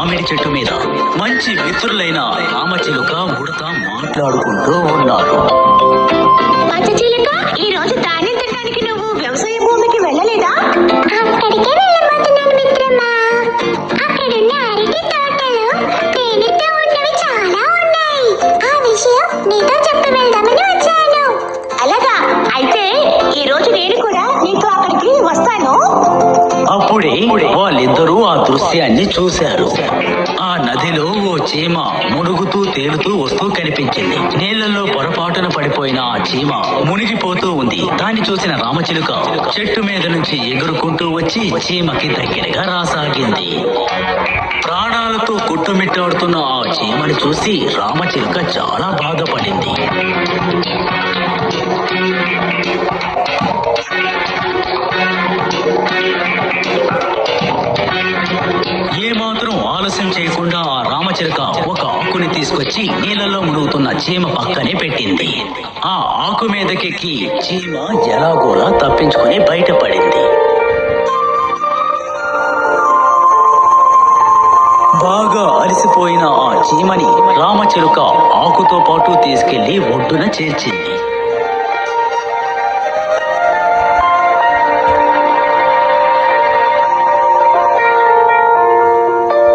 మామిడి చెట్టు మీద మంచి మిత్రులైన రామచిలుక ఉడత మాట్లాడుకుంటూ ఉన్నారు. పచ్చచిలుక, ఈ రోజు ధాన్యం తినడానికి నువ్వు వ్యవసాయ భూమికి వెళ్ళలేదా? అక్కడికే వెళ్ళబోతున్నాను మిత్రమా. అక్కడున్న అరటి తోటలు తేనెతో ఉన్నవి చాలా ఉన్నాయి. ఆ విషయం నీతో చెప్పి వెళ్దామని వచ్చాను. అలాగా? అయితే ఈ రోజు నేను కూడా నీతో అక్కడికి వస్తాను. అప్పుడే వాళ్ళిద్దరూ ఆ దృశ్యాన్ని చూశారు. ఆ నదిలో ఓ చీమ మునుగుతూ తేలుతూ వస్తూ కనిపించింది. నీళ్లలో పొరపాటున పడిపోయిన ఆ చీమ మునిగిపోతూ ఉంది. దాన్ని చూసిన రామచిలుక చెట్టు మీద నుంచి ఎగురుకుంటూ వచ్చి చీమకి దగ్గరగా రాసాగింది. ప్రాణాలతో కుట్టుమిట్టాడుతున్న ఆ చీమని చూసి రామచిలుక చాలా బాధపడింది. ఏమాత్రం ఆలస్యం చేయకుండా ఆ రామచిలుక ఒక ఆకుని తీసుకొచ్చి నీళ్ళలో మునుగుతున్న చీమ పక్కనే పెట్టింది. ఆ ఆకు మీదకెక్కి చీమ ఎలాగోలా తప్పించుకొని బయటపడింది. బాగా అలసిపోయిన ఆ చీమని రామచిలుక ఆకుతో పాటు తీసుకెళ్లి ఒడ్డున చేర్చింది.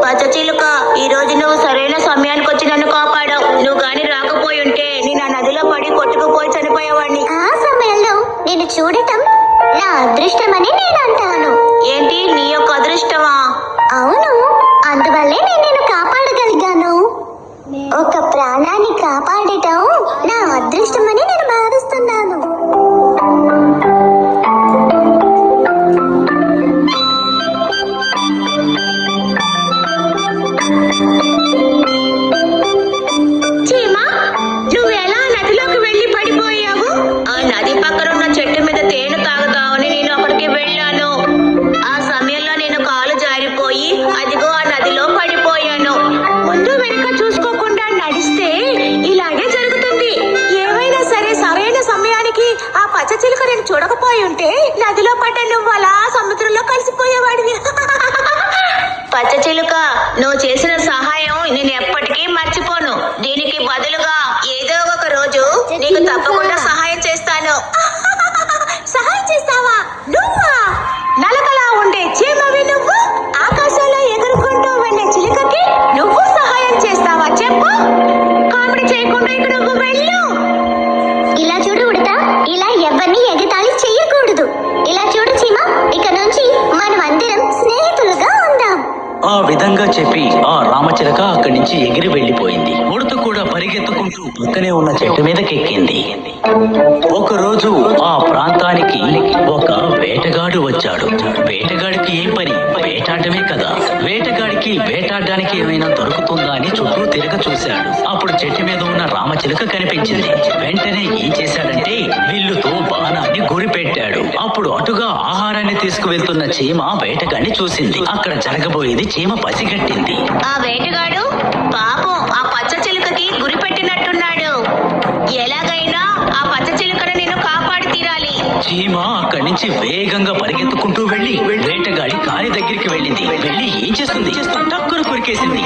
పచ్చచిలుక, ఈ రోజు నువ్వు సరైన సమయానికి వచ్చి నన్ను కాపాడావు. నువ్వు గాని రాకపోయి ఉంటే నేను ఆ నదిలో పడి కొట్టుకుపోయి చనిపోయేవాడిని. ఆ సమయంలో నేను చూడటం నా అదృష్టమని నేను అంటాను. ఏంటి, నీ యొక్క అదృష్టమా? అవును, అందువల్లే నేను నిన్ను కాపాడగలిగాను. ఒక ప్రాణాన్ని కాపాడటం నా అదృష్టమని నేను భావిస్తున్నాను. చీమా, నువ్వు ఎలా నదిలోకి వెళ్ళి పడిపోయావు? ఆ నది పక్కన ఉన్న చెట్టు మీద తేనె తాగుతావని నేను అక్కడికి వెళ్ళాను. ఆ సమయంలో నేను కాలు జారిపోయి అదిగో ఆ నదిలో పడిపోయాను. ముందు వెనుక చూసుకోకుండా నడిస్తే ఇలాగే జరుగుతుంది. ఏమైనా సరే సరైన సమయానికి ఆ పచ్చచిలుక నేను చూడకపోయి ఉంటే నదిలో పడ్డ నువ్వు అలా సముద్రంలో కలిసిపోయేవాడివి. పచ్చచిలుక, నువ్వు చేసిన సహాయం నేను ఎప్పటికీ మర్చిపోను. దీనికి బదులుగా ఏదో ఒక రోజు నీకు తప్పకుండా సహాయం చేస్తాను. సహాయం చేస్తావా? నువ్వా? నలకలా ఉండే చీమవి నువ్వు, ఆకాశంలో ఎగురుకుంటూ వెళ్ళే చిలుకకి నువ్వు సహాయం చేస్తావా? చెప్పు. కామెడీ చేయకుండా ఇక్కడ నువ్వు వెళ్ళు. ఇలా చూడు ఉడతా, ఇలా ఎవరిని ఎగతాళి చెయ్యకూడదు. ఇలా చూడు చీమ, ఇక నుంచి మనం అందరం స్నేహితులుగా ఉందాం. ఆ విధంగా చెప్పి ఆ రామచిలక అక్కడి నుంచి ఎగిరి వెళ్లిపోయింది. ఉడత కూడా పరిగెత్తుకుంటూ పక్కనే ఉన్న చెట్టు మీదకెక్కింది. ఒకరోజు ఆ ప్రాంతానికి ఒక వేటగాడు వచ్చాడు. వేటగాడికి ఏం పని? వేటాడమే కదా. వేటగాడికి వేటాడడానికి ఏమైనా దొరుకుతుందా అని చుట్టూ తిరగ చూశాడు. అప్పుడు చెట్టు మీద ఉన్న రామచిలుక కనిపించింది. వెంటనే ఏం చేశాడంటే విల్లుతో బాణాన్ని గురిపెట్టాడు. అప్పుడు అటుగా ఆహారాన్ని తీసుకువెళ్తున్న చీమ వేటగాడిని చూసింది. అక్కడ జరగబోయేది చీమ పసిగట్టింది. ఆ వేటగాడు పాపం ఆ పచ్చచిలుకకి గురి పెట్టినట్టున్నాడు. ఎలాగైనా ఆ పచ్చచిలుకను నేను కాపాడి తీరాలి. చీమ అక్కడి నుంచి వేగంగా పరిగెత్తుకుంటూ వెళ్లి వేటగాడి కాలి దగ్గరికి వెళ్ళింది. వెళ్ళి ఏం చేస్తుంది? టక్కున కొరికేసింది.